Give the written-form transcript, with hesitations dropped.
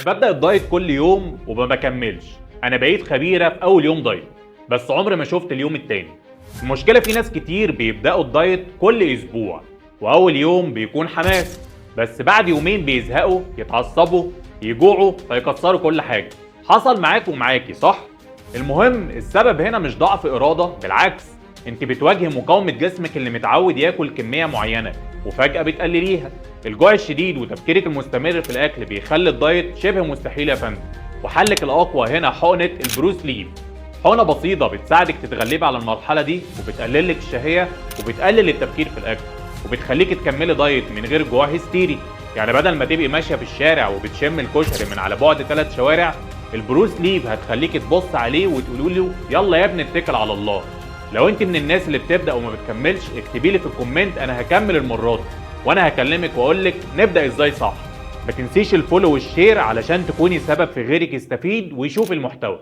مش ببدأ الدايت كل يوم وما بكملش. انا بقيت خبيرة في اول يوم دايت، بس عمري ما شفت اليوم التاني. المشكلة في ناس كتير بيبدأوا الدايت كل اسبوع، واول يوم بيكون حماس، بس بعد يومين بيزهقوا، يتعصبوا، يجوعوا، فيكسروا كل حاجة. حصل معاك ومعاكي صح؟ المهم السبب هنا مش ضعف إرادة، بالعكس، انت بتواجهي مقاومة جسمك اللي متعود ياكل كمية معينة وفجأة بتقلليها. الجوع الشديد وتفكيرك المستمر في الأكل بيخلي الدايت شبه مستحيل يا فندم. وحلك الأقوى هنا حقنة البروس ليف. حقنة بسيطة بتساعدك تتغلبي على المرحلة دي، وبتقلل لك الشهية، وبتقلل التفكير في الأكل، وبتخليك تكملي دايت من غير جوع هستيري. يعني بدل ما تبقي ماشية في الشارع وبتشم الكشري من على بعد 3 شوارع، البروس ليف هتخليك تبص عليه وتقولوا له يلا يا ابني اتكل على الله. لو انت من الناس اللي بتبدا وما بتكملش، اكتبي لي في الكومنت انا هكمل المره دي، وانا هكلمك واقول لك نبدا ازاي صح. ما تنسيش الفولو والشير علشان تكوني سبب في غيرك يستفيد ويشوف المحتوى.